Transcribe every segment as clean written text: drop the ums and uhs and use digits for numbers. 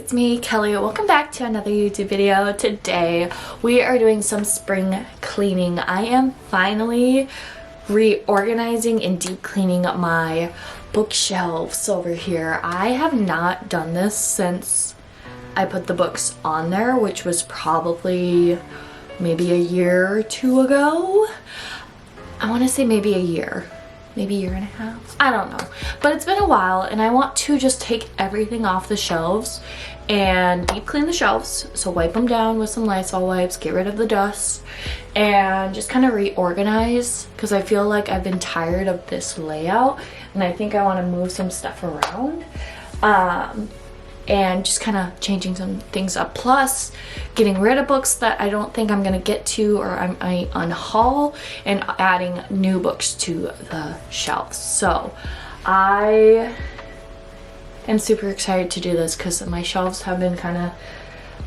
it's me, Kelly. Welcome back to another YouTube video. Today we are doing some spring cleaning. I am finally reorganizing and deep cleaning my bookshelves over here. I have not done this since I put the books on there, which was probably maybe a year or two ago. I want to say maybe a year. Maybe a year and a half. I don't know. But it's been a while and I want to just take everything off the shelves and deep clean the shelves. So wipe them down with some Lysol wipes, get rid of the dust, and just kind of reorganize because I feel like I've been tired of this layout and I think I want to move some stuff around. And just kind of changing some things up, plus getting rid of books that I don't think I'm gonna get to or I might unhaul, and adding new books to the shelves. So I am super excited to do this because my shelves have been kind of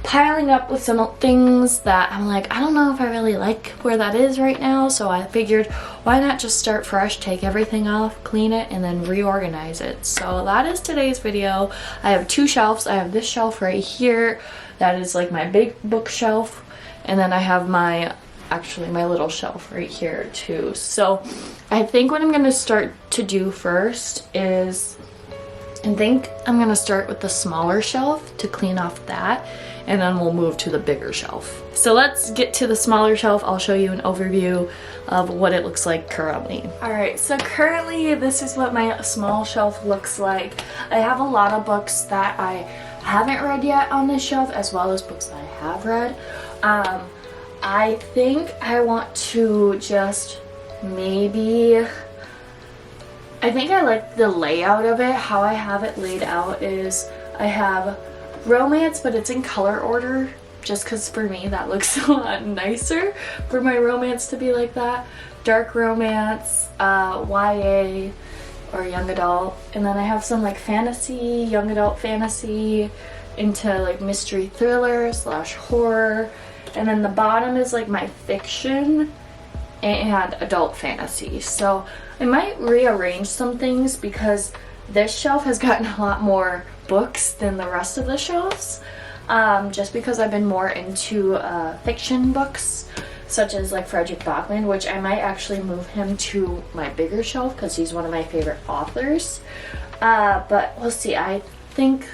piling up with some things that I'm like, I don't know if I really like where that is right now. So I figured, why not just start fresh, take everything off, clean it, and then reorganize it. So that is today's video. I have two shelves. I have this shelf right here that is like my big bookshelf, and then I have my little shelf right here too. So I think what I'm gonna start to do first is, I think I'm gonna start with the smaller shelf to clean off that, and then we'll move to the bigger shelf. So let's get to the smaller shelf. I'll show you an overview of what it looks like currently. Alright, so currently this is what my small shelf looks like. I have a lot of books that I haven't read yet on this shelf, as well as books that I have read. I think I want to just maybe, I think I like the layout of it. How I have it laid out is I have romance, but it's in color order, just because for me that looks a lot nicer for my romance to be like that. Dark romance, YA or young adult, and then I have some like fantasy, young adult fantasy, into like mystery thriller / horror, and then the bottom is like my fiction and adult fantasy. So I might rearrange some things because this shelf has gotten a lot more books than the rest of the shelves, just because I've been more into fiction books, such as like Frederick Bachman, which I might actually move him to my bigger shelf because he's one of my favorite authors. But we'll see. I think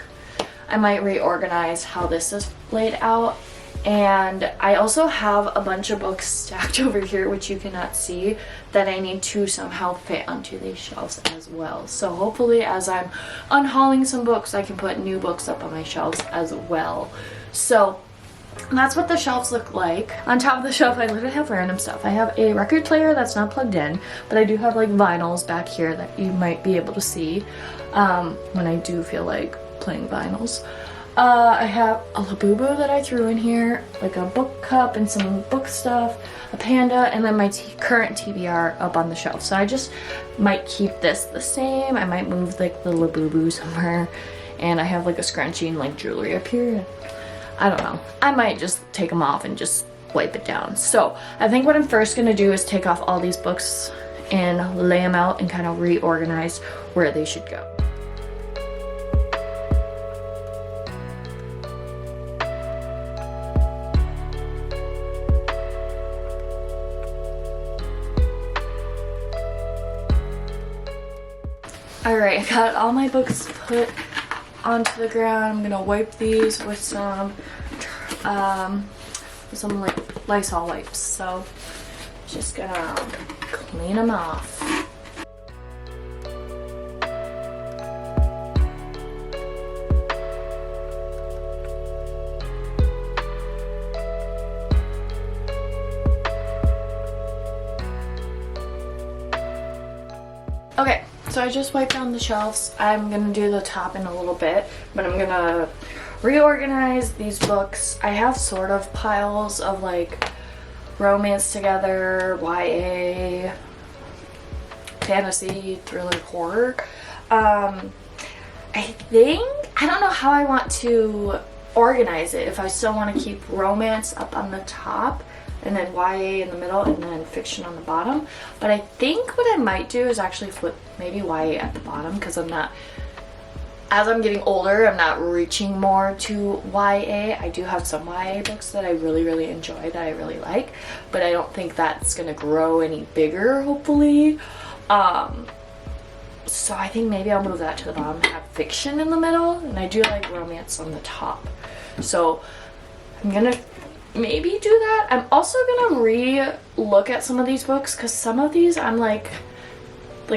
I might reorganize how this is laid out. And I also have a bunch of books stacked over here, which you cannot see, that I need to somehow fit onto these shelves as well. So hopefully as I'm unhauling some books, I can put new books up on my shelves as well. So that's what the shelves look like. On top of the shelf, I literally have random stuff. I have a record player that's not plugged in, but I do have like vinyls back here that you might be able to see when I do feel like playing vinyls. I have a Labubu that I threw in here, like a book cup and some book stuff, a panda, and then my current TBR up on the shelf. So I just might keep this the same. I might move like the Labubu somewhere, and I have like a scrunchie and like jewelry up here. I don't know. I might just take them off and just wipe it down. So I think what I'm first gonna do is take off all these books and lay them out and kind of reorganize where they should go. Alright, I got all my books put onto the ground. I'm gonna wipe these with some like Lysol wipes. So just gonna clean them off. Okay. So I just wiped down the shelves. I'm gonna do the top in a little bit, but I'm gonna reorganize these books. I have sort of piles of like romance together, YA, fantasy, thriller, horror. I don't know how I want to organize it. If I still want to keep romance up on the top and then YA in the middle, and then fiction on the bottom. But I think what I might do is actually flip maybe YA at the bottom, because I'm not as I'm getting older, I'm not reaching more to YA. I do have some YA books that I really enjoy, that I really like, but I don't think that's gonna grow any bigger, hopefully. So I think maybe I'll move that to the bottom, have fiction in the middle, and I do like romance on the top. So I'm gonna maybe do that. I'm also gonna re-look at some of these books, because some of these I'm like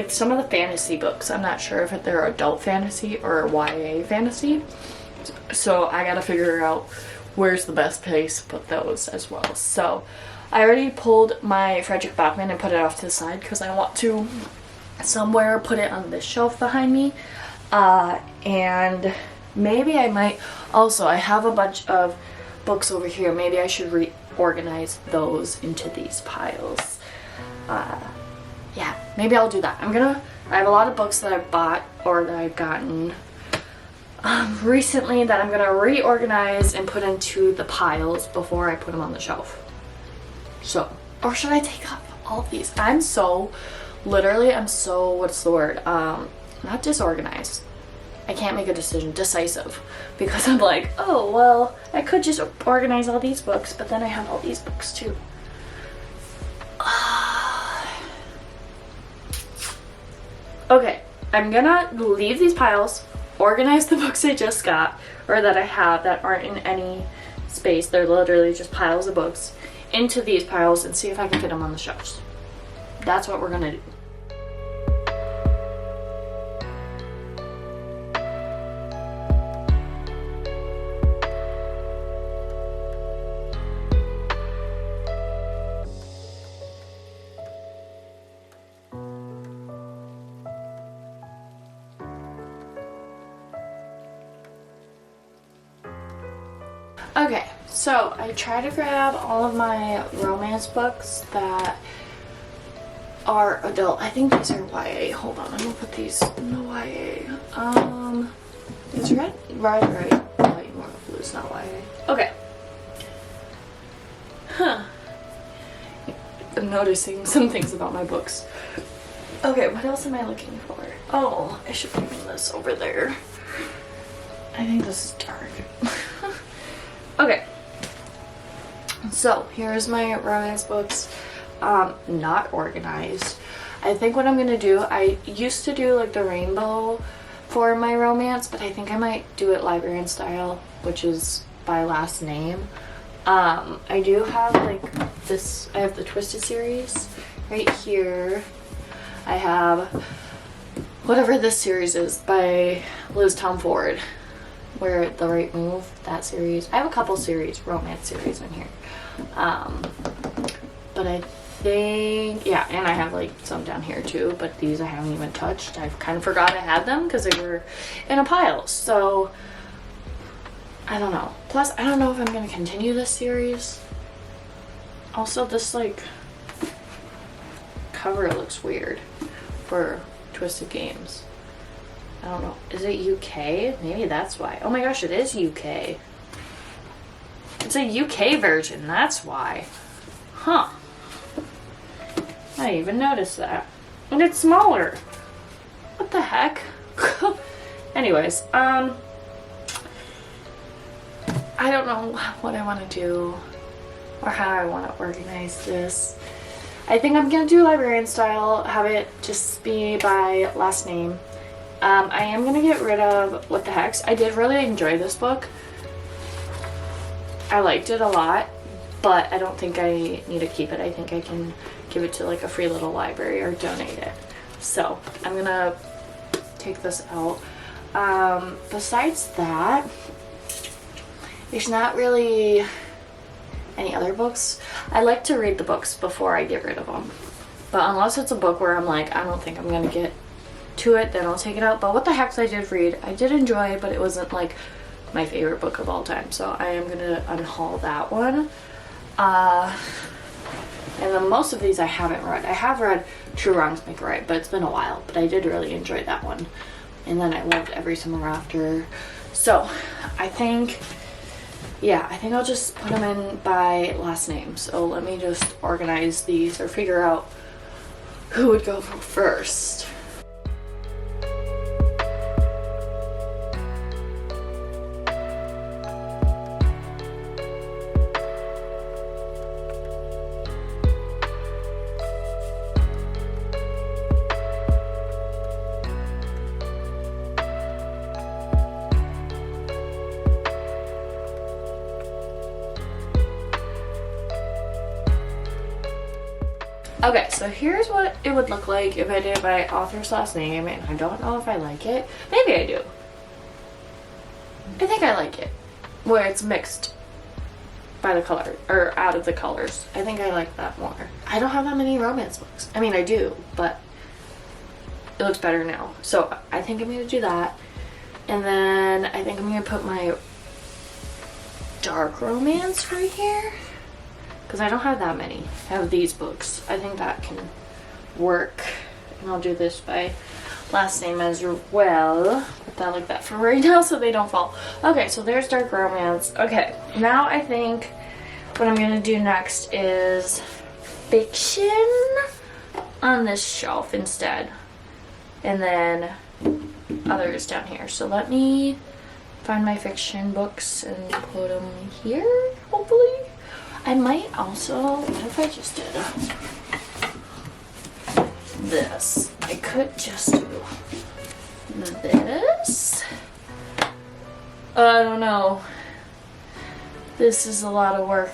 some of the fantasy books, I'm not sure if they're adult fantasy or YA fantasy. So I gotta figure out where's the best place to put those as well. So I already pulled my Frederick Bachman and put it off to the side because I want to somewhere put it on this shelf behind me. And maybe I might also, I have a bunch of books over here. Maybe I should reorganize those into these piles. Yeah, maybe I'll do that. I have a lot of books that I've bought or that I've gotten recently that I'm gonna reorganize and put into the piles before I put them on the shelf. So, or should I take off all of these? I'm so, what's the word? Not disorganized. I can't make a decision, decisive, because I'm like, oh, well, I could just organize all these books, but then I have all these books too. Okay, I'm gonna leave these piles, organize the books I just got, or that I have that aren't in any space, they're literally just piles of books, into these piles and see if I can fit them on the shelves. That's what we're gonna do. Okay, so I try to grab all of my romance books that are adult. I think these are YA. Hold on, I'm gonna put these in the YA. Is red? Right. Light more blue is not YA. Okay. Huh. I'm noticing some things about my books. Okay, what else am I looking for? Oh, I should bring this over there. I think this is dark. Okay, so here's my romance books, not organized. I think what I'm gonna do, I used to do like the rainbow for my romance, but I think I might do it librarian style, which is by last name. I do have like this, I have the Twisted series right here. I have whatever this series is by Liz Tom Ford. Where The Right Move, that series. I have a couple series, romance series in here. But I think, yeah, and I have like some down here too, but these I haven't even touched. I've kind of forgot I had them because they were in a pile. So, I don't know. Plus, I don't know if I'm going to continue this series. Also, this like cover looks weird for Twisted Games. I don't know. Is it UK? Maybe that's why. Oh my gosh, it is UK. It's a UK version, that's why. Huh. I didn't even notice that. And it's smaller. What the heck? Anyways, I don't know what I want to do or how I want to organize this. I think I'm going to do librarian style, have it just be by last name. I am going to get rid of What the Hex. I did really enjoy this book. I liked it a lot, but I don't think I need to keep it. I think I can give it to like a free little library or donate it. So I'm going to take this out. Besides that, there's not really any other books. I like to read the books before I get rid of them. But unless it's a book where I'm like, I don't think I'm going to get to it, then I'll take it out. But What the Hex I did read. I did enjoy, but it wasn't like my favorite book of all time. So I am going to unhaul that one. And then most of these I haven't read. I have read True Wrongs Make Right, but it's been a while. But I did really enjoy that one. And then I loved Every Summer After. So I think, yeah, I think I'll just put them in by last name. So let me just organize these or figure out who would go first. Okay, so here's what it would look like if I did my author's last name, and I don't know if I like it. Maybe I do. I think I like it, where it's mixed by the color, or out of the colors. I think I like that more. I don't have that many romance books. I mean, I do, but it looks better now. So I think I'm gonna do that. And then I think I'm gonna put my dark romance right here, because I don't have that many. I have these books. I think that can work. And I'll do this by last name as well. Put that like that for right now so they don't fall. Okay, so there's dark romance. Okay, now I think what I'm gonna do next is fiction on this shelf instead, and then others down here. So let me find my fiction books and put them here, hopefully. I might also, what if I just did this? I could just do this. I don't know. This is a lot of work.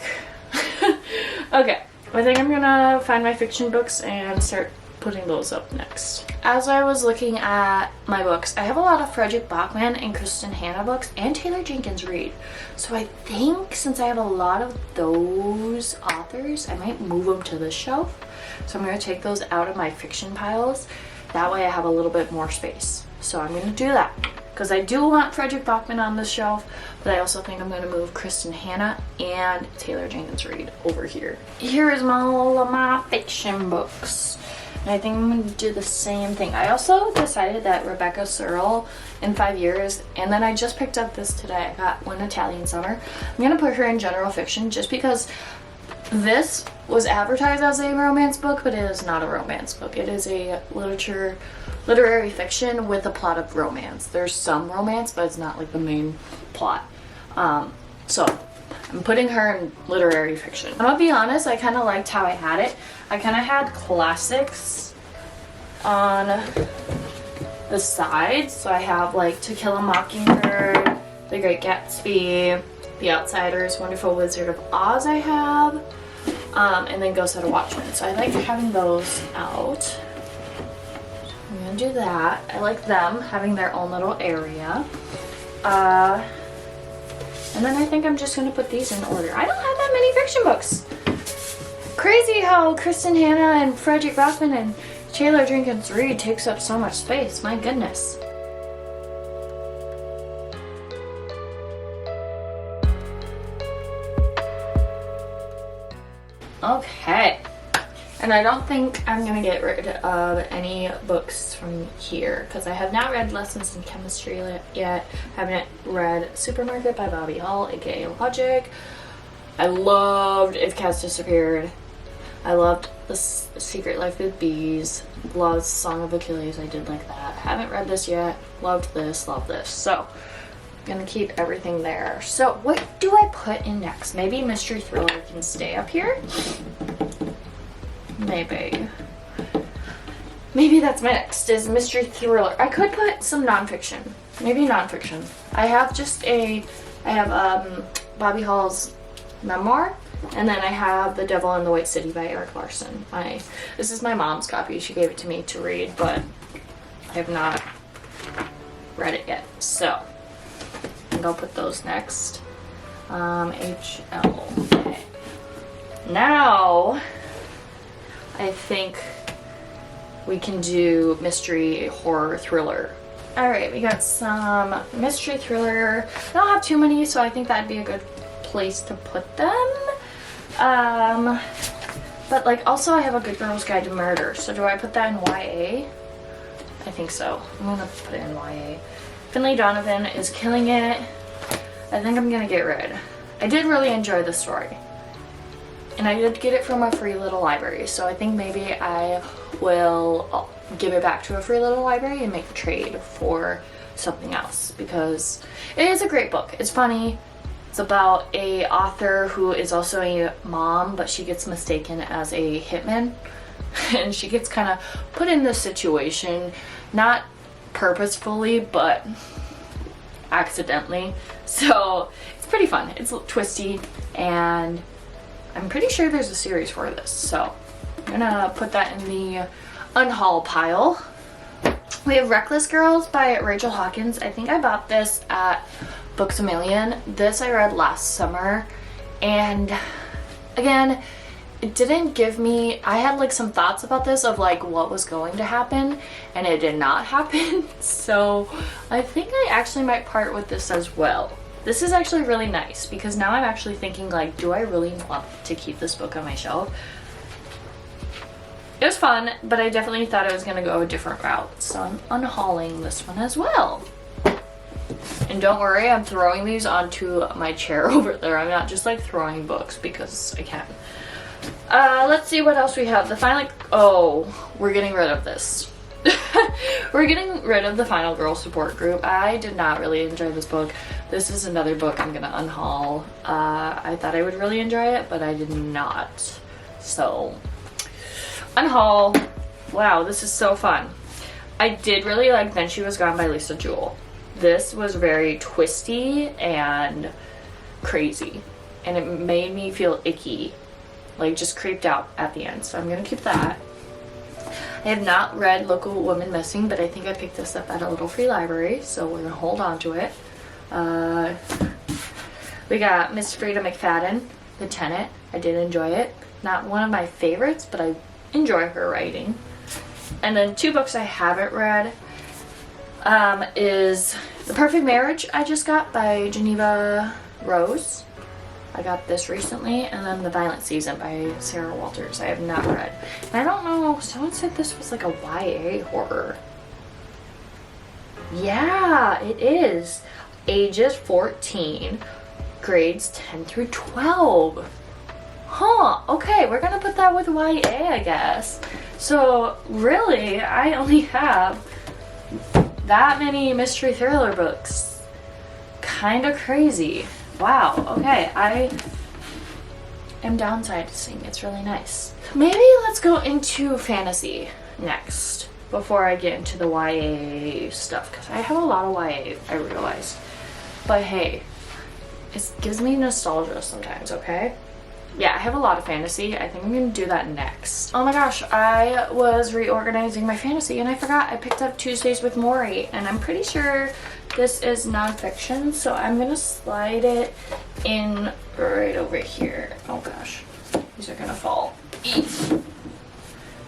Okay, I think I'm gonna find my fiction books and start putting those up next. As I was looking at my books, I have a lot of Frederick Bachman and Kristen Hanna books and Taylor Jenkins Reid. So I think since I have a lot of those authors, I might move them to this shelf. So I'm going to take those out of my fiction piles. That way I have a little bit more space. So I'm going to do that because I do want Frederick Bachman on this shelf, but I also think I'm going to move Kristen Hanna and Taylor Jenkins Reid over here. Here is all of my fiction books. And I think I'm going to do the same thing. I also decided that Rebecca Searle in 5 years, and then I just picked up this today. I got One Italian Summer. I'm going to put her in general fiction just because this was advertised as a romance book, but it is not a romance book. It is a literary fiction with a plot of romance. There's some romance, but it's not like the main plot. So I'm putting her in literary fiction. I'm gonna be honest, I kind of liked how I had it. I kind of had classics on the sides. So I have like To Kill a Mockingbird, The Great Gatsby, The Outsiders, Wonderful Wizard of Oz I have, and then Ghost at a Watchman. So I like having those out. I'm gonna do that. I like them having their own little area. And then I think I'm just going to put these in order. I don't have that many fiction books. Crazy how Kristen Hanna and Frederick Bachman and Taylor Jenkins Reid takes up so much space. My goodness. Okay. And I don't think I'm going to get rid of any books from here because I have not read Lessons in Chemistry yet. I haven't read Supermarket by Bobby Hall, aka Logic. I loved If Cats Disappeared. I loved The Secret Life of Bees. Loved Song of Achilles. I did like that. Haven't read this yet. Loved this. Love this. So I'm going to keep everything there. So what do I put in next? Maybe Mystery Thriller can stay up here. Maybe that's my next, is Mystery Thriller. I could put some nonfiction. Maybe nonfiction. I have Bobby Hall's memoir, and then I have The Devil in the White City by Eric Larson. This is my mom's copy. She gave it to me to read, but I have not read it yet. So I think I'll put those next. HL. Okay. Now I think we can do mystery, horror, thriller. All right, we got some mystery thriller. I don't have too many, so I think that'd be a good place to put them. But like also I have A Good Girl's Guide to Murder. So do I put that in YA? I think so. I'm gonna put it in YA. Finley Donovan is killing it. I think I'm gonna get rid. I did really enjoy the story. And I did get it from a free little library, so I think maybe I will give it back to a free little library and make a trade for something else because it is a great book. It's funny. It's about a author who is also a mom, but she gets mistaken as a hitman and she gets kind of put in this situation, not purposefully, but accidentally. So it's pretty fun. It's twisty, and I'm pretty sure there's a series for this, so I'm gonna put that in the unhaul pile. We have Reckless Girls by Rachel Hawkins. I think I bought this at Books A Million. This I read last summer, and again, it didn't give me, I had like some thoughts about this of like what was going to happen, and it did not happen. So I think I actually might part with this as well. This is actually really nice because now I'm actually thinking like, do I really want to keep this book on my shelf? It was fun, but I definitely thought I was going to go a different route. So I'm unhauling this one as well. And don't worry, I'm throwing these onto my chair over there. I'm not just like throwing books because I can. Let's see what else we have. The final, oh, we're getting rid of this. We're getting rid of the Final Girl support group. I did not really enjoy this book. This is another book I'm gonna unhaul. I thought I would really enjoy it, but I did not. So, unhaul. Wow, this is so fun. I did really like Then She Was Gone by Lisa Jewell. This was very twisty and crazy, and it made me feel icky, like just creeped out at the end. So I'm gonna keep that. I have not read Local Woman Missing, but I think I picked this up at a little free library, so we're gonna hold on to it. We got Miss Frida McFadden, The Tenant. I did enjoy it. Not one of my favorites, but I enjoy her writing. And then two books I haven't read is The Perfect Marriage I just got by Geneva Rose. I got this recently, and then The Violent Season by Sarah Walters. I have not read. And I don't know, someone said this was like a YA horror. Yeah, it is. Ages 14, grades 10 through 12. Huh, okay, we're gonna put that with YA, I guess. So, really, I only have that many mystery thriller books. Kinda crazy. Wow, okay, I am downsizing. It's really nice. Maybe let's go into fantasy next before I get into the YA stuff, because I have a lot of YA, I realize. But hey, it gives me nostalgia sometimes, okay? Yeah, I have a lot of fantasy. I think I'm gonna do that next. Oh my gosh, I was reorganizing my fantasy and I forgot I picked up Tuesdays with Maury, and I'm pretty sure this is nonfiction, so I'm gonna slide it in right over here. Oh gosh, these are gonna fall.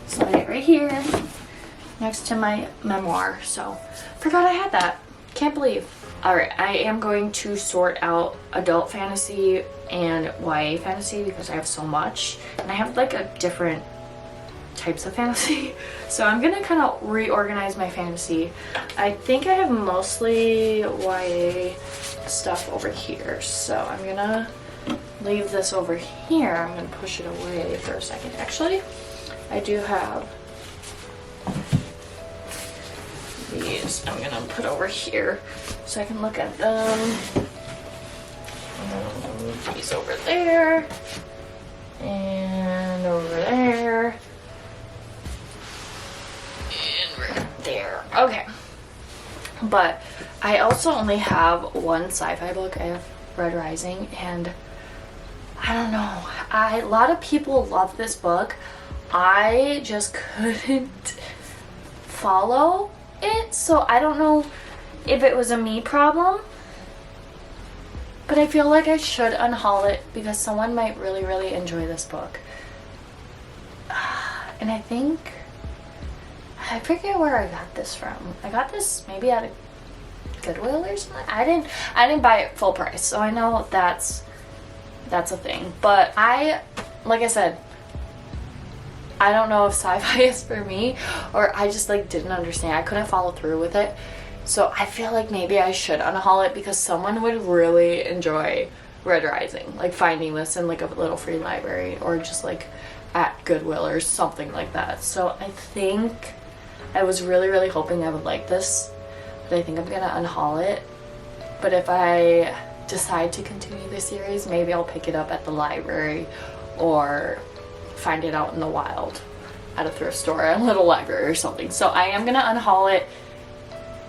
Slide it right here next to my memoir. So, forgot I had that. Can't believe. Alright, I am going to sort out adult fantasy and YA fantasy because I have so much. And I have like a different types of fantasy. So I'm gonna kind of reorganize my fantasy. I think I have mostly YA stuff over here. So I'm gonna leave this over here. I'm gonna push it away for a second. Actually, I do have these I'm gonna put over here so I can look at them. These over there and over there and right there. Okay, but I also only have one sci-fi book. I have Red Rising, and I don't know, a lot of people love this book. I just couldn't follow it, so I don't know if it was a me problem, but I feel like I should unhaul it because someone might really, really enjoy this book. And I forget where I got this from. I got this maybe at a Goodwill or something. I didn't buy it full price, so I know that's a thing. But like I said, I don't know if sci-fi is for me, or I just like didn't understand. I couldn't follow through with it. So I feel like maybe I should unhaul it because someone would really enjoy Red Rising, like finding this in like a little free library or just like at Goodwill or something like that. So I think I was really, really hoping I would like this, but I think I'm gonna unhaul it. But if I decide to continue the series, maybe I'll pick it up at the library or find it out in the wild at a thrift store, a little library or something. So I am gonna unhaul it.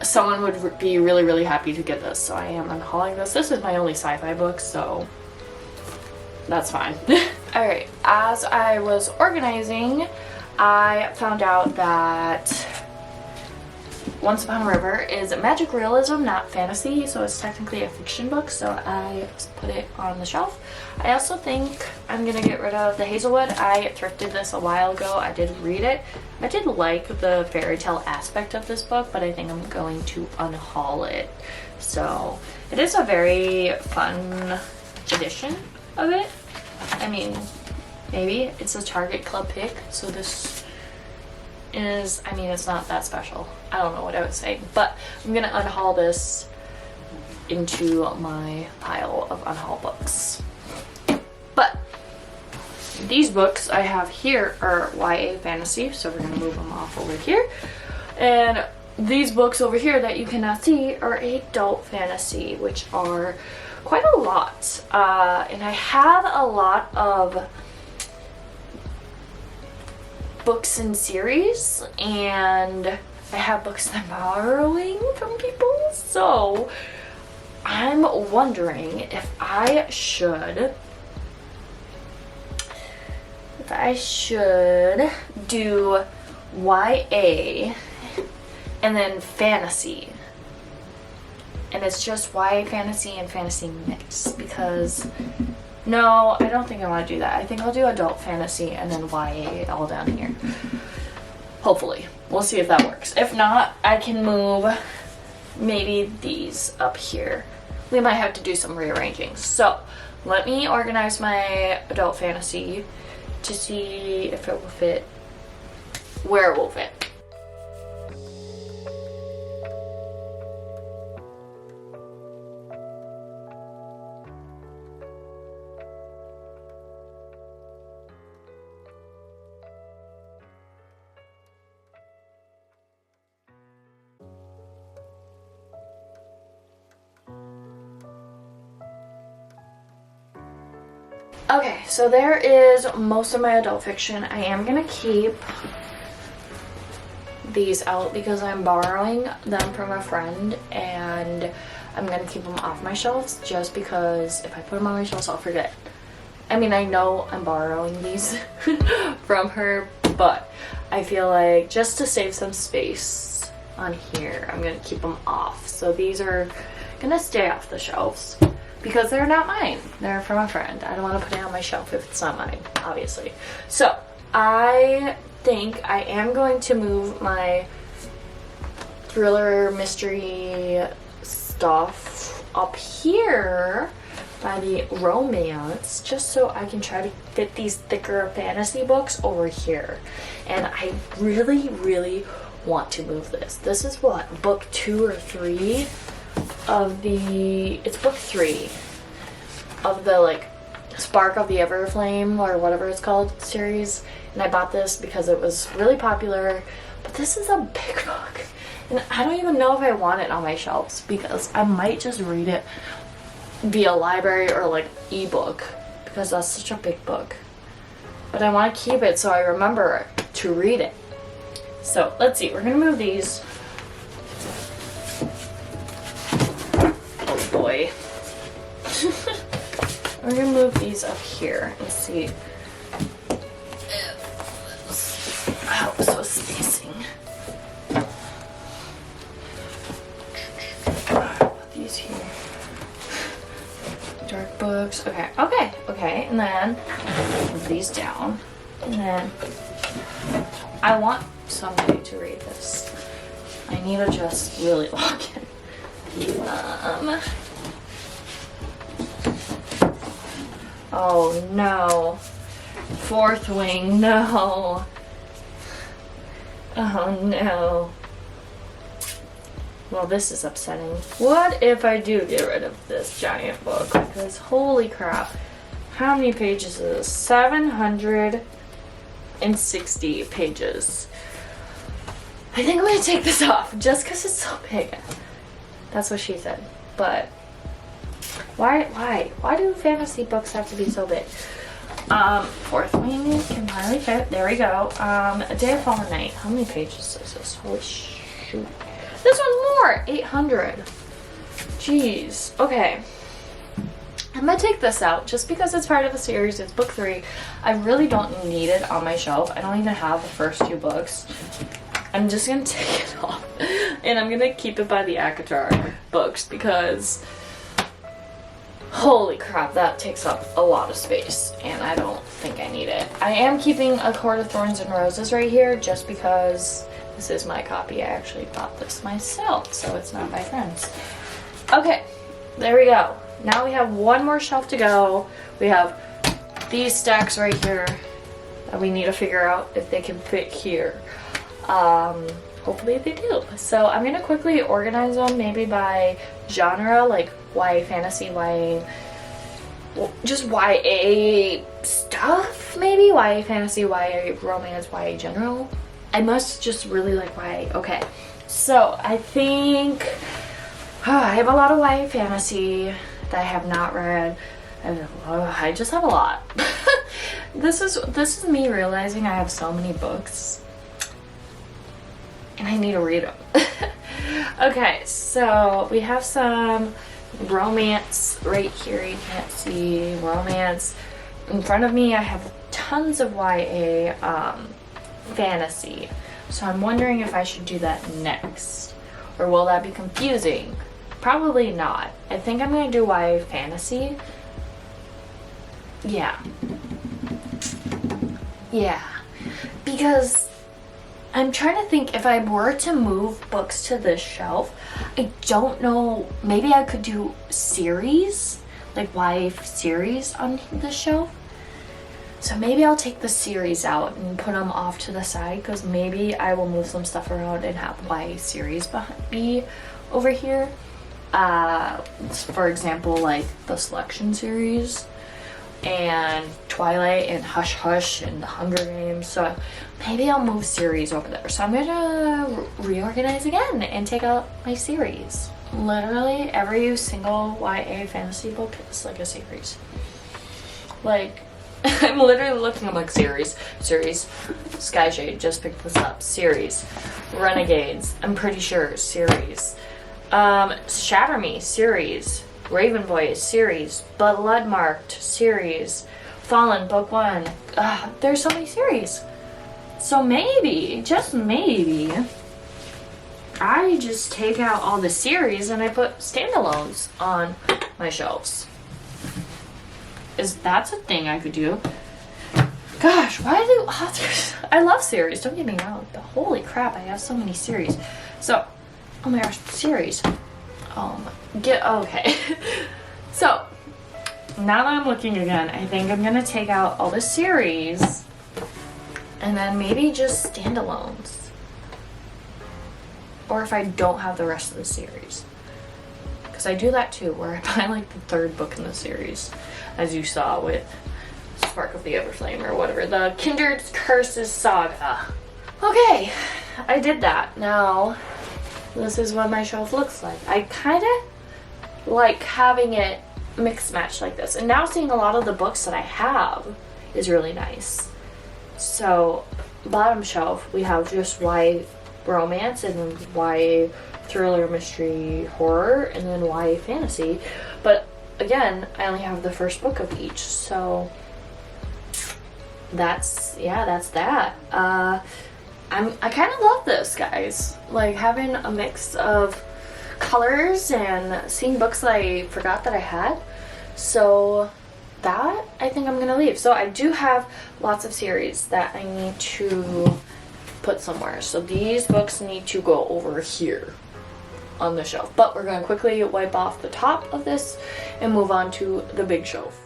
Someone would be really, really happy to get this, so I am unhauling this. This is my only sci-fi book, so that's fine. Alright, as I was organizing, I found out that Once Upon a River is magic realism, not fantasy, so it's technically a fiction book, so I put it on the shelf. I also think I'm gonna get rid of the Hazelwood. I thrifted this a while ago. I did read it. I did like the fairy tale aspect of this book, but I think I'm going to unhaul it. So it is a very fun edition of it. I mean, maybe it's a Target Club pick, so this is, I mean, it's not that special. I don't know what I would say, but I'm gonna unhaul this into my pile of unhaul books. But these books I have here are YA fantasy, so we're gonna move them off over here. And these books over here that you cannot see are adult fantasy, which are quite a lot. And I have a lot of books in series, and I have books that I'm borrowing from people, so I'm wondering if I should do YA and then fantasy, and it's just YA fantasy and fantasy mix, because no, I don't think I want to do that. I think I'll do adult fantasy and then YA all down here. Hopefully. We'll see if that works. If not, I can move maybe these up here. We might have to do some rearranging. So, let me organize my adult fantasy to see if it will fit, where it will fit. Okay, so there is most of my adult fiction. I am gonna keep these out because I'm borrowing them from a friend, and I'm gonna keep them off my shelves just because if I put them on my shelves, I'll forget. I mean, I know I'm borrowing these from her, but I feel like just to save some space on here, I'm gonna keep them off. So these are gonna stay off the shelves, because they're not mine. They're from a friend. I don't want to put it on my shelf if it's not mine, obviously. So I think I am going to move my thriller mystery stuff up here by the romance, just so I can try to fit these thicker fantasy books over here. And I really, really want to move this. This is what, book 2 or 3 of the, it's book 3 of the like Spark of the Everflame or whatever it's called series, and I bought this because it was really popular. But this is a big book, and I don't even know if I want it on my shelves, because I might just read it via library or like ebook, because that's such a big book. But I want to keep it so I remember to read it. So let's see, we're gonna move these. Oh boy. We're gonna move these up here and see if this helps with spacing. Put these here. Dark books. Okay, okay, okay. And then move these down. And then I want somebody to read this. I need to just really log in. Oh no. Fourth Wing, no. Oh no. Well, this is upsetting. What if I do get rid of this giant book? Because holy crap. How many pages is this? 760 pages. I think I'm gonna take this off just because it's so big. That's what she said. But why do fantasy books have to be so big? Fourth Wing can finally fit. There we go. A Day of Fallen Night. How many pages is this? Holy shoot. This one's more. 800. Jeez. Okay. I'm gonna take this out just because it's part of the series. It's book 3. I really don't need it on my shelf. I don't even have the first 2 books. I'm just gonna take it off and I'm gonna keep it by the ACOTAR books because holy crap, that takes up a lot of space and I don't think I need it. I am keeping A Court of Thorns and Roses right here just because this is my copy. I actually bought this myself, so it's not by friends. Okay, there we go. Now we have one more shelf to go. We have these stacks right here that we need to figure out if they can fit here. Hopefully they do. So I'm gonna quickly organize them maybe by genre, like YA fantasy, YA, just YA stuff maybe, YA fantasy, YA romance, YA general. I must just really like YA. Okay, so I think I have a lot of YA fantasy that I have not read. I just have a lot. This is me realizing I have so many books and I need to read them. Okay, so we have some romance right here. You can't see romance. In front of me I have tons of YA fantasy. So I'm wondering if I should do that next. Or will that be confusing? Probably not. I think I'm gonna do YA fantasy. Yeah. Yeah. Because I'm trying to think if I were to move books to this shelf, I don't know, maybe I could do series, like YA series on this shelf. So maybe I'll take the series out and put them off to the side because maybe I will move some stuff around and have YA series be over here. For example, like the Selection series and Twilight and Hush Hush and the Hunger Games. So maybe I'll move series over there. So I'm gonna reorganize again and take out my series. Literally every single YA fantasy book is like a series. Like I'm literally looking, I'm like series, Skyshade, just picked this up, series, Renegades, I'm pretty sure, series, Shatter Me, series, Raven Voice, series, Bloodmarked, series, Fallen, book 1, there's so many series. So maybe, just maybe, I just take out all the series and I put standalones on my shelves. That's a thing I could do. Gosh, why do authors... I love series, don't get me wrong, but holy crap, I have so many series. So, oh my gosh, series. Okay. So, now that I'm looking again, I think I'm gonna take out all the series and then maybe just standalones. Or if I don't have the rest of the series. Because I do that too, where I buy like the 3rd book in the series, as you saw with Spark of the Everflame or whatever, the Kindred Curses Saga. Okay, I did that. Now, this is what my shelf looks like. I kind of like having it mixed match like this. And now seeing a lot of the books that I have is really nice. So, bottom shelf, we have just YA romance and YA thriller, mystery, horror, and then YA fantasy. But again, I only have the first book of each, so that's that. I kind of love this, guys. Like having a mix of colors and seeing books that I forgot that I had. So that I think I'm gonna leave. So I do have lots of series that I need to put somewhere. So these books need to go over here on the shelf, but we're going to quickly wipe off the top of this and move on to the big shelf.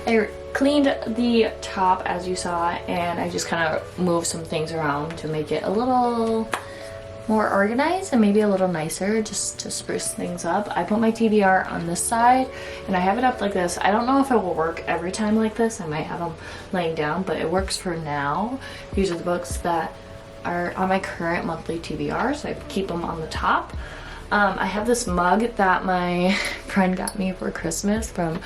I cleaned the top as you saw, and I just kind of moved some things around to make it a little more organized and maybe a little nicer, just to spruce things up. I put my TBR on this side and I have it up like this. I don't know if it will work every time like this. I might have them laying down, but it works for now. These are the books that are on my current monthly TBR, so I keep them on the top. I have this mug that my friend got me for Christmas from,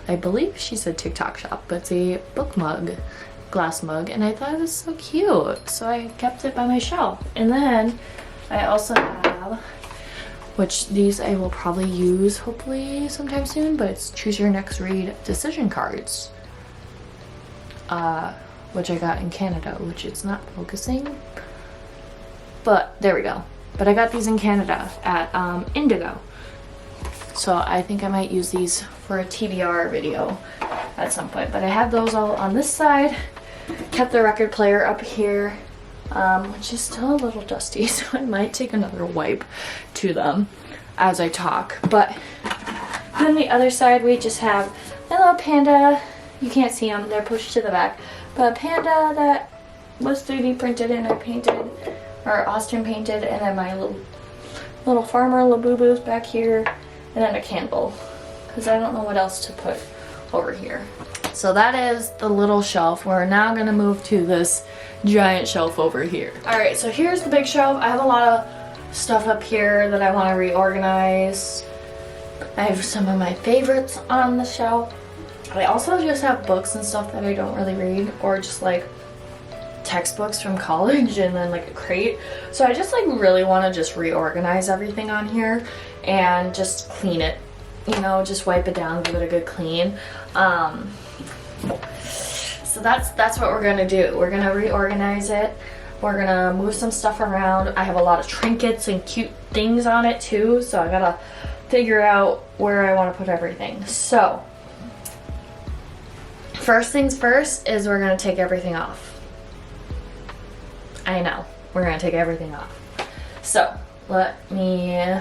I believe she's a TikTok shop, but it's a book mug, glass mug, and I thought it was so cute, so I kept it by my shelf. And then I also have, which these I will probably use hopefully sometime soon, but it's choose your next read decision cards, which I got in Canada, which it's not focusing, but there we go. But I got these in Canada at Indigo. So I think I might use these for a TBR video at some point. But I have those all on this side. Kept the record player up here, which is still a little dusty, so I might take another wipe to them as I talk. But on the other side, we just have my little panda. You can't see them, they're pushed to the back. But a panda that was 3D printed and I painted, or Austin painted, and then my little farmer Labubu's back here, and then a candle, because I don't know what else to put over here. So that is the little shelf. We're now gonna move to this giant shelf over here. All right, so here's the big shelf. I have a lot of stuff up here that I want to reorganize. I have some of my favorites on the shelf. I also just have books and stuff that I don't really read, or just like textbooks from college and then like a crate. So I just like really want to just reorganize everything on here and just clean it, you know, just wipe it down, give it a good clean. So that's what we're gonna do. We're gonna reorganize it. We're gonna move some stuff around. I have a lot of trinkets and cute things on it too, so I gotta figure out where I want to put everything. So first things first is we're gonna take everything off. I know, we're gonna take everything off. So let me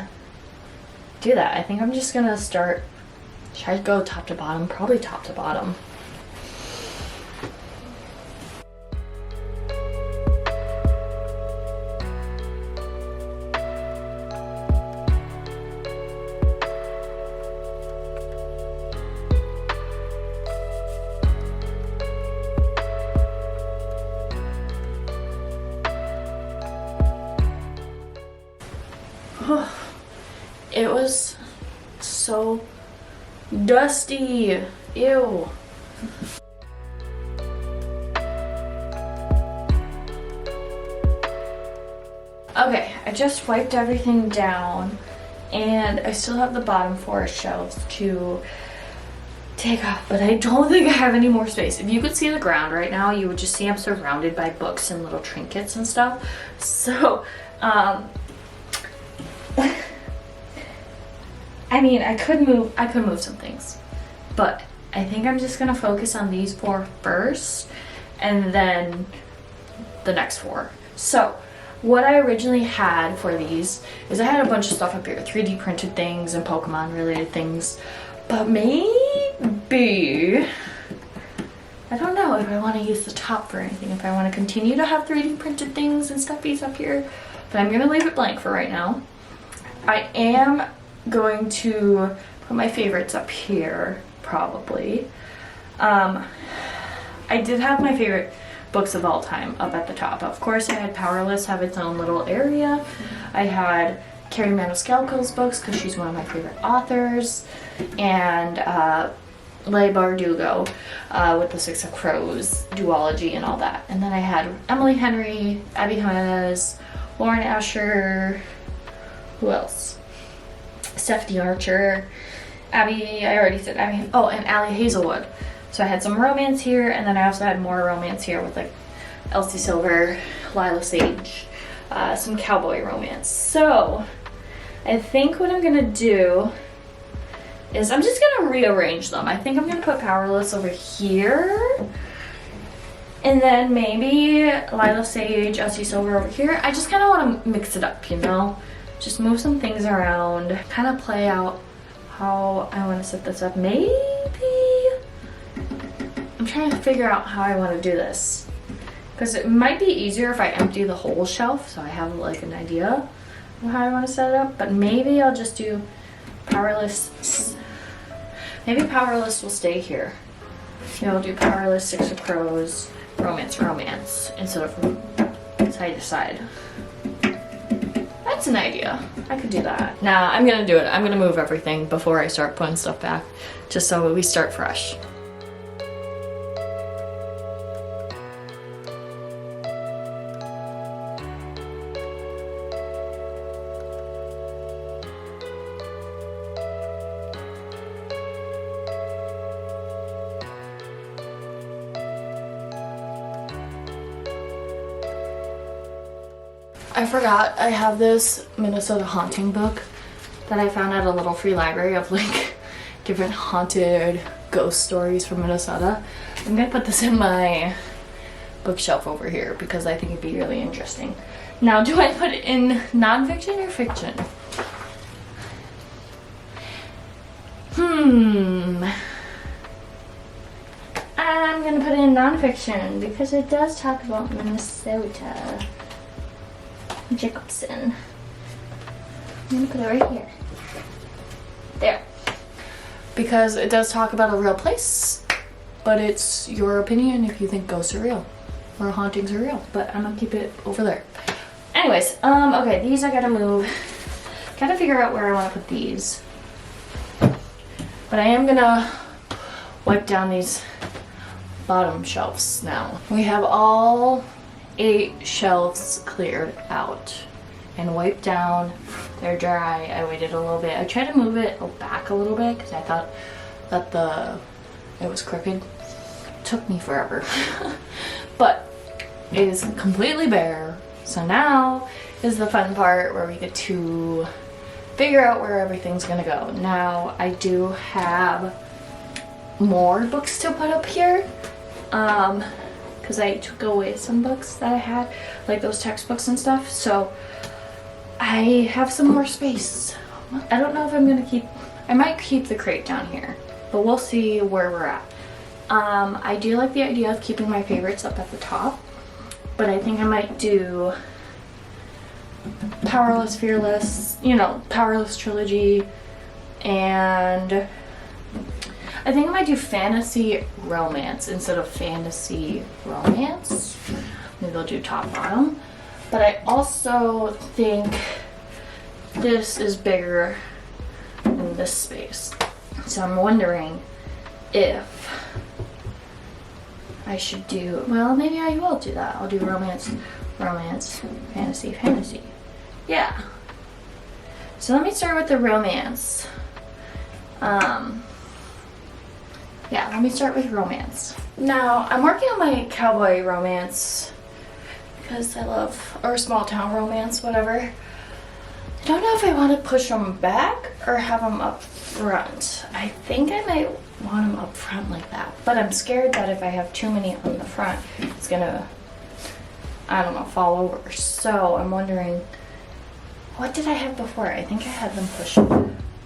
do that. I think I'm just gonna start, should I go top to bottom? Probably top to bottom. It was so dusty. Ew. Okay, I just wiped everything down and I still have the bottom 4 shelves to take off, but I don't think I have any more space. If you could see the ground right now, you would just see I'm surrounded by books and little trinkets and stuff. So, I mean, I could move some things, but I think I'm just gonna focus on these 4 first and then the next 4. So what I originally had for these is I had a bunch of stuff up here, 3D printed things and Pokemon related things, but maybe, I don't know if I want to use the top for anything, if I want to continue to have 3D printed things and stuffies up here, but I'm gonna leave it blank for right now. I am going to put my favorites up here, probably. I did have my favorite books of all time up at the top. Of course, I had Powerless have its own little area. I had Carrie Maniscalco's books because she's one of my favorite authors, and Leigh Bardugo with the Six of Crows duology and all that. And then I had Emily Henry, Abby Jimenez, Lauren Asher, who else? Stephanie Archer, Abby, I already said Abby, oh, and Allie Hazelwood. So I had some romance here, and then I also had more romance here with like Elsie Silver, Lila Sage, some cowboy romance. So I think what I'm gonna do is I'm just gonna rearrange them. I think I'm gonna put Powerless over here, and then maybe Lila Sage, Elsie Silver over here. I just kind of want to mix it up, you know? Just move some things around, kind of play out how I want to set this up. Maybe I'm trying to figure out how I want to do this, because it might be easier if I empty the whole shelf so I have like an idea of how I want to set it up. But maybe I'll just do Powerless. Maybe Powerless will stay here. You know, I'll do Powerless, Six of Crows, Romance, Romance instead of side to side. That's an idea. I could do that. Nah, I'm gonna do it. I'm gonna move everything before I start putting stuff back, just so we start fresh. I forgot I have this Minnesota haunting book that I found at a little free library of like different haunted ghost stories from Minnesota. I'm gonna put this in my bookshelf over here because I think it'd be really interesting. Now, do I put it in nonfiction or fiction? I'm gonna put it in nonfiction because it does talk about Minnesota. Jacobson. I'm gonna put it right here. There. Because it does talk about a real place, but it's your opinion if you think ghosts are real or hauntings are real. But I'm gonna keep it over there. Anyways, okay, these I gotta move. Gotta figure out where I wanna put these. But I am gonna wipe down these bottom shelves now. We have all 8 shelves cleared out and wiped down. They're dry. I waited a little bit. I tried to move it back a little bit because I thought that it was crooked. It took me forever. But it is completely bare. So now is the fun part where we get to figure out where everything's gonna go. Now I do have more books to put up here. Because I took away some books that I had, like those textbooks and stuff, so I have some more space. I don't know if I'm gonna I might keep the crate down here, but we'll see where we're at. I do like the idea of keeping my favorites up at the top, but I think I might do Powerless, Fearless, Powerless Trilogy, and I think I might do fantasy romance instead of fantasy romance. Maybe I'll do top bottom. But I also think this is bigger than this space. So I'm wondering if I should do, well, maybe I will do that. I'll do romance, fantasy. Yeah. So let me start with the romance. Yeah, let me start with romance. Now, I'm working on my cowboy romance because I love, or small town romance, whatever. I don't know if I want to push them back or have them up front. I think I might want them up front like that, but I'm scared that if I have too many on the front, it's gonna, I don't know, fall over. So I'm wondering, what did I have before? I think I had them pushed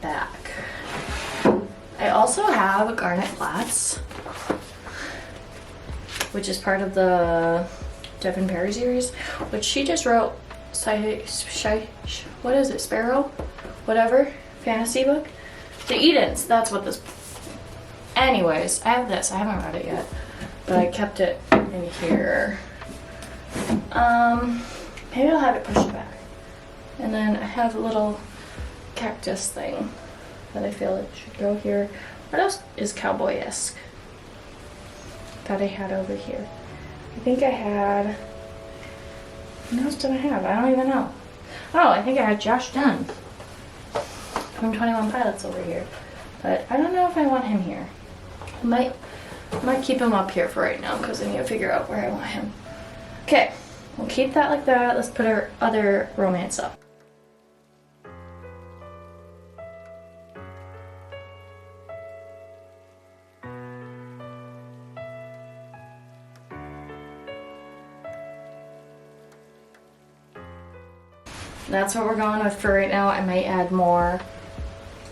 back. I also have Garnet Flats, which is part of the Devin Perry series, which she just wrote, what is it, Sparrow? Whatever, fantasy book. The Edens, that's what this, anyways, I have this, I haven't read it yet, but I kept it in here. Maybe I'll have it pushed back. And then I have a little cactus thing that I feel it should go here. What else is cowboy-esque that I had over here? I think I had, what else did I have? I don't even know. Oh, I think I had Josh Dunn from 21 Pilots over here. But I don't know if I want him here. I might keep him up here for right now because I need to figure out where I want him. Okay, we'll keep that like that. Let's put our other romance up. That's what we're going with for right now. I might add more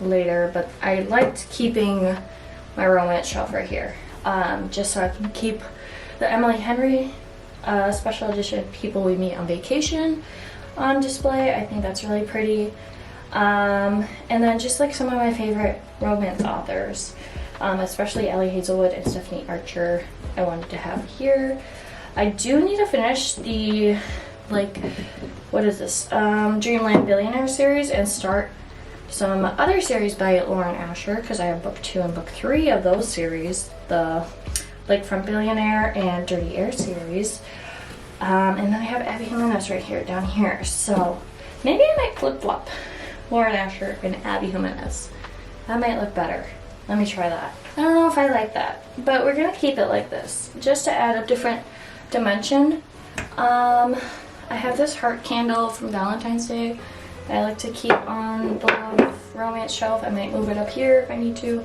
later, but I liked keeping my romance shelf right here, just so I can keep the Emily Henry special edition People We Meet on Vacation on display. I think that's really pretty. And then just like some of my favorite romance authors, especially Ellie Hazelwood and Stephanie Archer, I wanted to have here. I do need to finish the like, what is this? Dreamland Billionaire series, and start some other series by Lauren Asher, because I have book 2 and book 3 of those series, the Lakefront Billionaire and Dirty Air series. And then I have Abby Jimenez right here, down here. So maybe I might flip-flop Lauren Asher and Abby Jimenez. That might look better. Let me try that. I don't know if I like that, but we're gonna keep it like this, just to add a different dimension. I have this heart candle from Valentine's Day I like to keep on the love romance shelf. I might move it up here if I need to.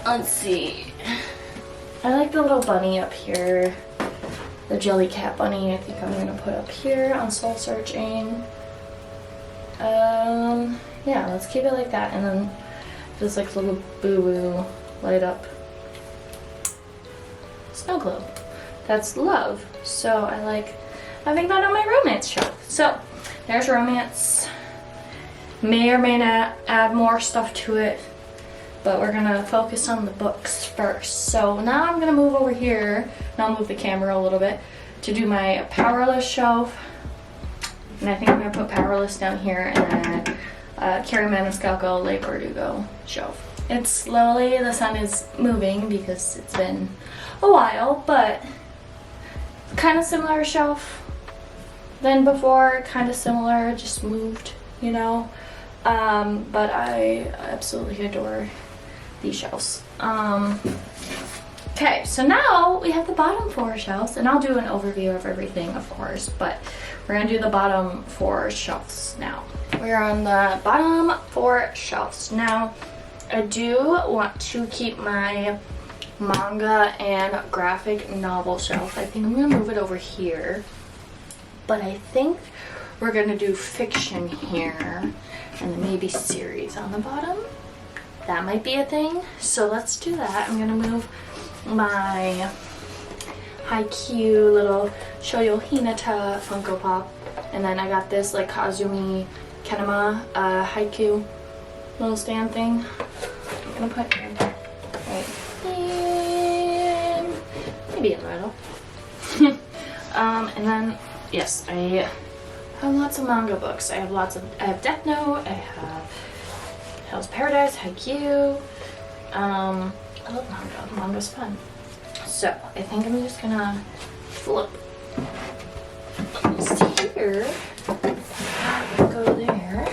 Let's see. I like the little bunny up here. The Jellycat bunny I think I'm going to put up here on Soul Searching. Yeah, let's keep it like that. And then just like little boo-boo light up snow globe. That's love. So I like having that on my romance shelf. So there's romance. May or may not add more stuff to it, but we're gonna focus on the books first. So now I'm gonna move over here, and I'll move the camera a little bit, to do my Powerless shelf. And I think I'm gonna put Powerless down here, and then Carrie Maniscalco, Leigh Bardugo shelf. It's slowly, the sun is moving because it's been a while, but kind of similar shelf than before, kind of similar, just moved, you know. But I absolutely adore these shelves. Okay, so now we have the bottom 4 shelves, and I'll do an overview of everything, of course, but we're gonna do the bottom 4 shelves now. We're on the bottom 4 shelves. Now, I do want to keep my manga and graphic novel shelf. I think I'm gonna move it over here, but I think we're gonna do fiction here, and then maybe series on the bottom. That might be a thing, so let's do that. I'm gonna move my Haikyuu little Shoujo Hinata Funko Pop, and then I got this like Kazumi Kenema Haikyuu little stand thing. I'm gonna put it right here, maybe in the middle. And then yes, I have lots of manga books. I have Death Note, I have Hell's Paradise, Haikyuu. I love manga. Manga's fun. So I think I'm just gonna flip this here, go there,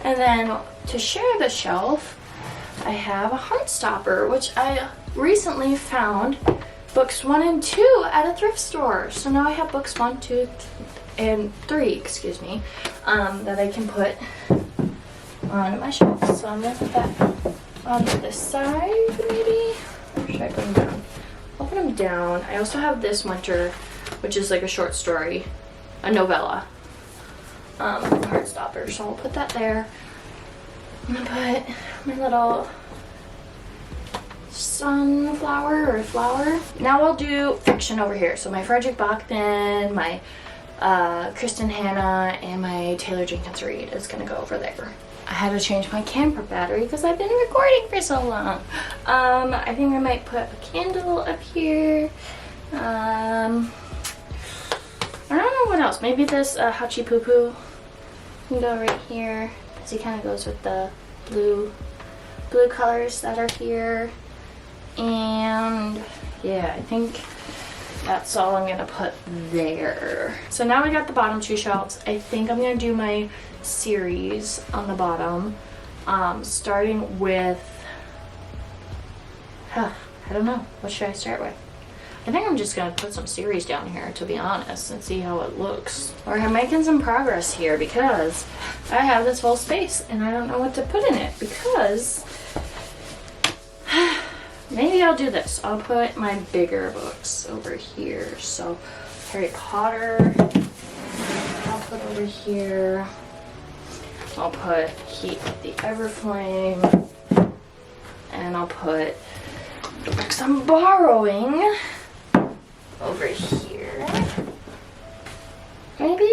and then to share the shelf, I have a Heartstopper, which I recently found books 1 and 2 at a thrift store. So now I have books 1, 2, and 3, excuse me, that I can put on my shelf. So I'm gonna put that on this side, maybe? Or should I put them down? I'll put them down. I also have this Winter, which is like a short story, a novella, Heartstopper. So I'll put that there. I'm gonna put my little sunflower or flower. Now I'll do fiction over here. So my Frederick Bachman, my Kristen Hanna, and my Taylor Jenkins Reid is gonna go over there. I had to change my camera battery because I've been recording for so long. I think I might put a candle up here. I don't know what else. Maybe this Hachi Poo Poo can go right here because he kind of goes with the blue colors that are here. And yeah, I think that's all I'm gonna put there. So now we got the bottom 2 shelves. I think I'm gonna do my series on the bottom, starting with, I don't know, what should I start with? I think I'm just gonna put some series down here, to be honest, and see how it looks. We're making some progress here because I have this whole space and I don't know what to put in it because maybe I'll do this. I'll put my bigger books over here. So Harry Potter, I'll put over here. I'll put Heat of the Everflame, and I'll put the books I'm borrowing over here. Maybe?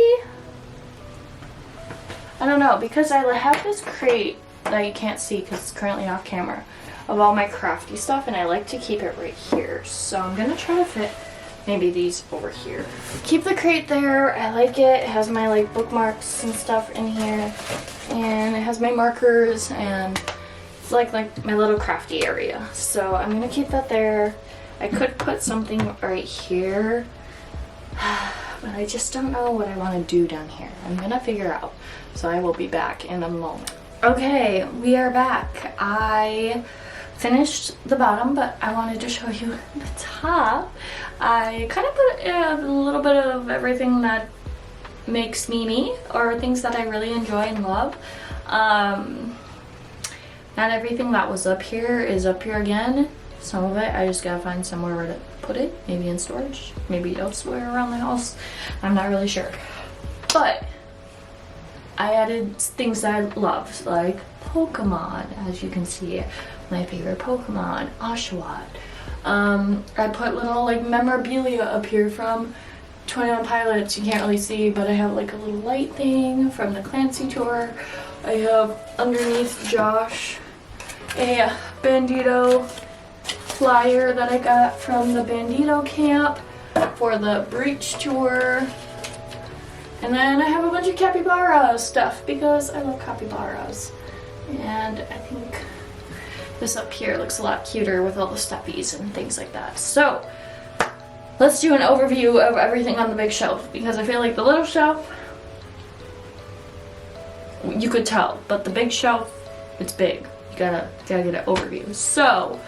I don't know, because I have this crate that you can't see because it's currently off camera of all my crafty stuff, and I like to keep it right here. So I'm gonna try to fit maybe these over here. Keep the crate there. I like it. It has my like bookmarks and stuff in here, and it has my markers, and it's like my little crafty area. So I'm gonna keep that there. I could put something right here, but I just don't know what I want to do down here. I'm gonna figure out. So I will be back in a moment. Okay, we are back. I finished the bottom, but I wanted to show you the top. I kind of put a little bit of everything that makes me me, or things that I really enjoy and love. Not everything that was up here is up here again. Some of it I just gotta find somewhere where to put it, maybe in storage, maybe elsewhere around the house. I'm not really sure, but I added things that I love, like Pokemon, as you can see, my favorite Pokemon, Oshawott. I put little like memorabilia up here from 21 Pilots. You can't really see, but I have like a little light thing from the Clancy tour. I have underneath Josh a Bandito flyer that I got from the Bandito camp for the Breach tour. And then I have a bunch of capybara stuff because I love capybaras. And I think this up here looks a lot cuter with all the stuffies and things like that. So let's do an overview of everything on the big shelf, because I feel like the little shelf, you could tell, but the big shelf, it's big. You gotta get an overview. So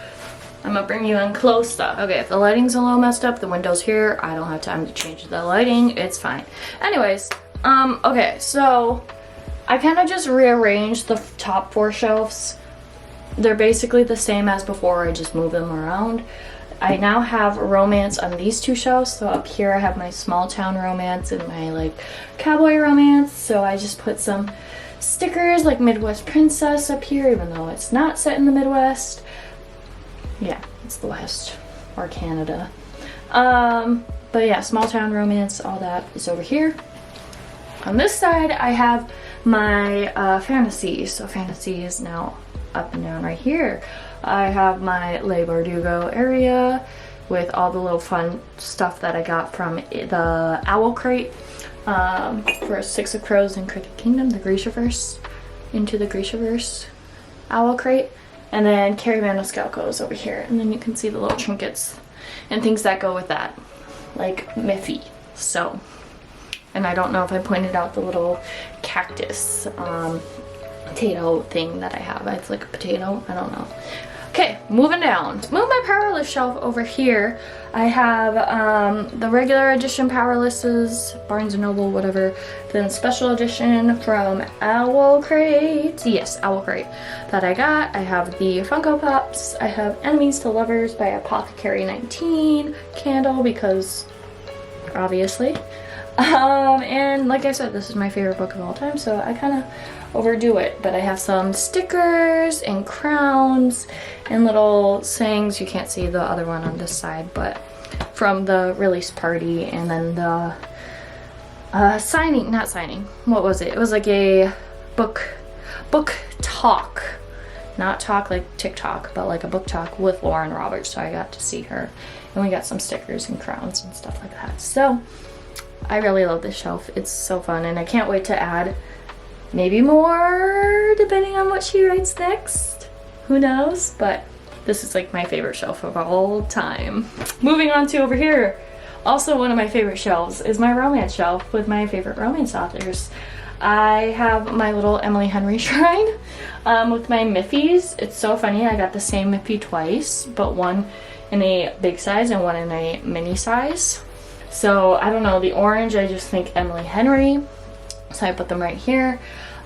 I'm gonna bring you in close up. Okay, if the lighting's a little messed up, the window's here. I don't have time to change the lighting. It's fine. Anyways, okay, so I kind of just rearranged the top 4 shelves. They're basically the same as before. I just move them around. I now have romance on these 2 shelves. So up here I have my small town romance and my like cowboy romance. So I just put some stickers like Midwest Princess up here, even though it's not set in the Midwest. Yeah, it's the West or Canada. But yeah, small town romance, all that is over here. On this side, I have my fantasy. So fantasy is now up and down right here. I have my Le Bardugo area with all the little fun stuff that I got from the Owl Crate for Six of Crows and Cricket Kingdom, the Grishaverse, into the Grishaverse Owl Crate. And then Carrie Maniscalco's over here. And then you can see the little trinkets and things that go with that, like Miffy. So, and I don't know if I pointed out the little cactus potato thing that I have. It's like a potato, I don't know. Okay, moving down. Move my power list shelf over here. I have the regular edition power lists, Barnes & Noble, whatever. Then special edition from Owl Crate. Yes, Owl Crate that I got. I have the Funko Pops. I have Enemies to Lovers by Apothecary 19 candle, because obviously. And like I said, this is my favorite book of all time, so I kind of overdo it. But I have some stickers and crowns and little sayings. You can't see the other one on this side, but from the release party. And then the not signing, what was it? It was like a book talk. Not talk like TikTok, but like a book talk with Lauren Roberts, so I got to see her. And we got some stickers and crowns and stuff like that. So I really love this shelf. It's so fun, and I can't wait to add maybe more depending on what she writes next. Who knows? But this is like my favorite shelf of all time. Moving on to over here. Also one of my favorite shelves is my romance shelf with my favorite romance authors. I have my little Emily Henry shrine with my Miffies. It's so funny. I got the same Miffy twice, but one in a big size and one in a mini size. So I don't know, the orange, I just think Emily Henry. So I put them right here.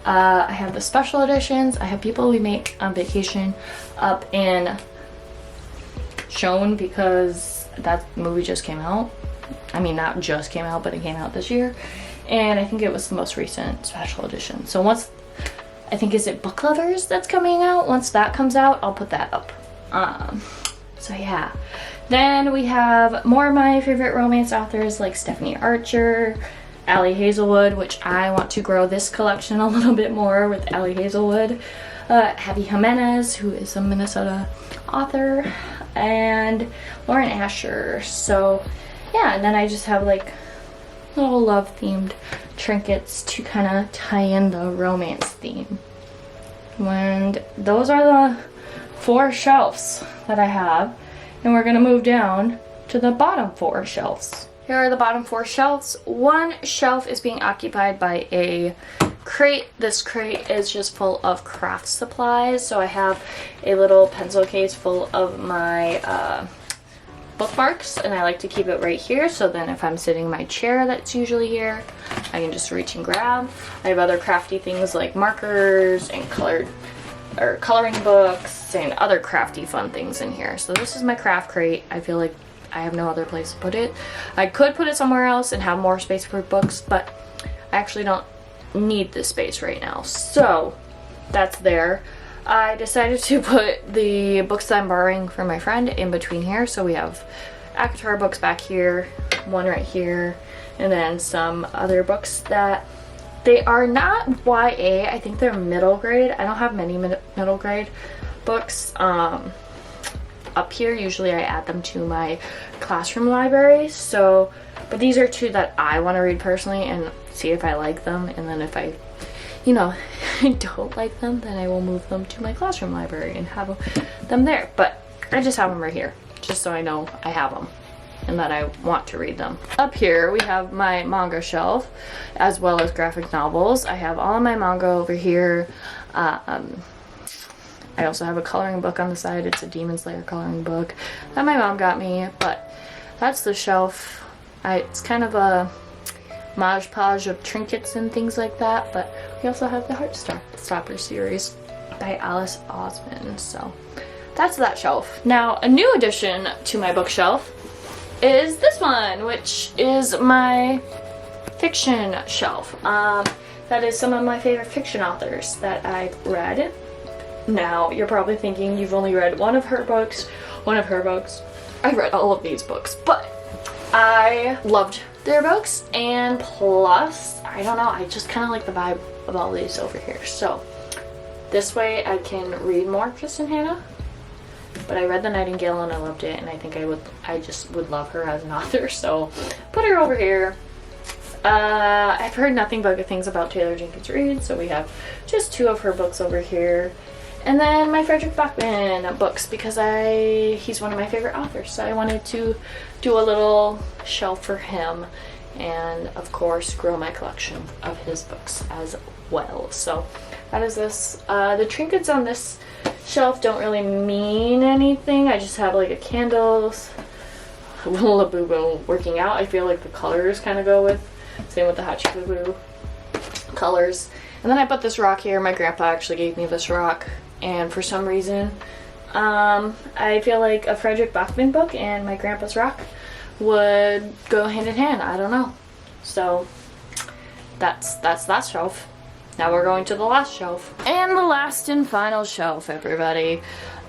I have the special editions. I have People We Make on Vacation up in Shown, because that movie just came out. I mean, not just came out, but it came out this year. And I think it was the most recent special edition. So once, I think, is it Book Lovers that's coming out? Once that comes out, I'll put that up. So yeah. Then we have more of my favorite romance authors like Stephanie Archer, Allie Hazelwood, which I want to grow this collection a little bit more with Allie Hazelwood, Abby Jimenez, who is a Minnesota author, and Lauren Asher. So yeah, and then I just have like little love themed trinkets to kind of tie in the romance theme. And those are the 4 shelves that I have, and we're gonna move down to the bottom 4 shelves. Here are the bottom 4 shelves. One shelf is being occupied by a crate. This crate is just full of craft supplies. So I have a little pencil case full of my bookmarks, and I like to keep it right here, so then if I'm sitting in my chair that's usually here, I can just reach and grab. I have other crafty things like markers and coloring books and other crafty fun things in here. So this is my craft crate. I feel like I have no other place to put it. I could put it somewhere else and have more space for books, but I actually don't need this space right now. So that's there. I decided to put the books that I'm borrowing from my friend in between here. So we have ACOTAR books back here, one right here, and then some other books that they are not YA. I think they're middle grade. I don't have many middle grade books up here. Usually I add them to my classroom library. So, but these are 2 that I want to read personally and see if I like them. And then if I don't like them, then I will move them to my classroom library and have them there. But I just have them right here, just so I know I have them and that I want to read them. Up here we have my manga shelf as well as graphic novels. I have all of my manga over here. I also have a coloring book on the side. It's a Demon Slayer coloring book that my mom got me, but that's the shelf. It's kind of a Maj Podge of trinkets and things like that, but we also have the Heartstopper series by Alice Osman, so that's that shelf. Now, a new addition to my bookshelf is this one, which is my fiction shelf. That is some of my favorite fiction authors that I've read. Now, you're probably thinking you've only read one of her books. I've read all of these books, but I loved their books, and plus, I don't know, I just kind of like the vibe of all these over here. So this way I can read more Kristen Hanna, but I read The Nightingale and I loved it, and I think I just would love her as an author, so put her over here. I've heard nothing but good things about Taylor Jenkins Reid, so we have just 2 of her books over here. And then my Frederick Bachman books, because he's one of my favorite authors, so I wanted to do a little shelf for him, and of course grow my collection of his books as well. So that is this. The trinkets on this shelf don't really mean anything. I just have like a candle, a little Labubu working out. I feel like the colors kind of go with, same with the Hachi Boo colors. And then I put this rock here. My grandpa actually gave me this rock, and for some reason I feel like a Frederick Bachman book and my grandpa's rock would go hand in hand. I don't know. So that's that shelf. Now we're going to the last shelf. And the last and final shelf, everybody,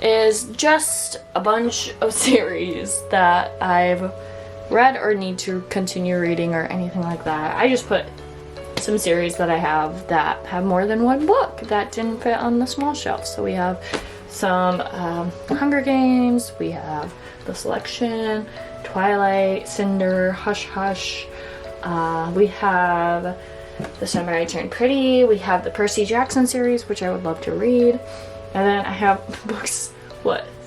is just a bunch of series that I've read or need to continue reading or anything like that. I just put some series that I have that have more than one book that didn't fit on the small shelf. So we have some Hunger Games, we have The Selection, Twilight, Cinder, Hush Hush, we have The Summer I Turned Pretty, we have the Percy Jackson series, which I would love to read, and then I have books,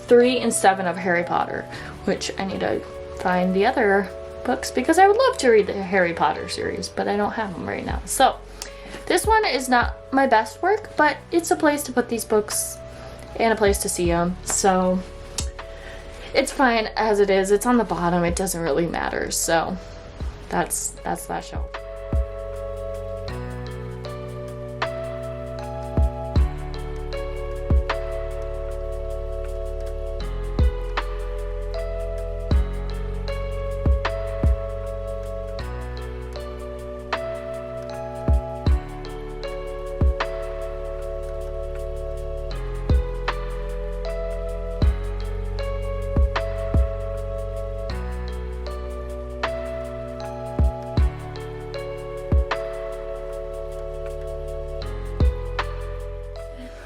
3 and 7 of Harry Potter, which I need to find the other books because I would love to read the Harry Potter series, but I don't have them right now. So this one is not my best work, but it's a place to put these books and a place to see them, so it's fine as it is. It's on the bottom, it doesn't really matter. So that's that shelf.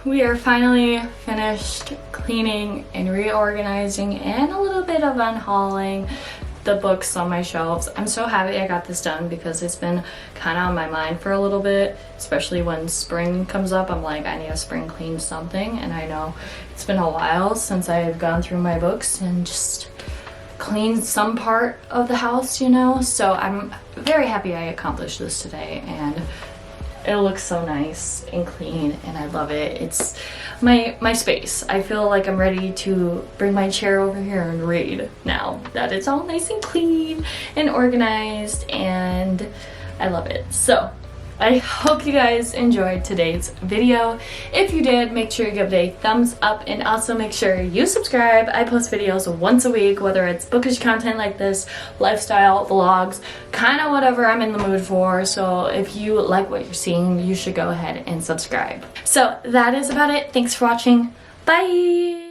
We are finally finished cleaning and reorganizing and a little bit of unhauling the books on my shelves. I'm so happy I got this done because it's been kind of on my mind for a little bit, especially when spring comes up. I'm like, I need to spring clean something, and I know it's been a while since I've gone through my books and just cleaned some part of the house, you know? So I'm very happy I accomplished this today, and it looks so nice and clean, and I love it. It's my space. I feel like I'm ready to bring my chair over here and read now that it's all nice and clean and organized, and I love it. So I hope you guys enjoyed today's video. If you did, make sure you give it a thumbs up, and also make sure you subscribe. I post videos once a week, whether it's bookish content like this, lifestyle, vlogs, kind of whatever I'm in the mood for. So if you like what you're seeing, you should go ahead and subscribe. So that is about it. Thanks for watching. Bye!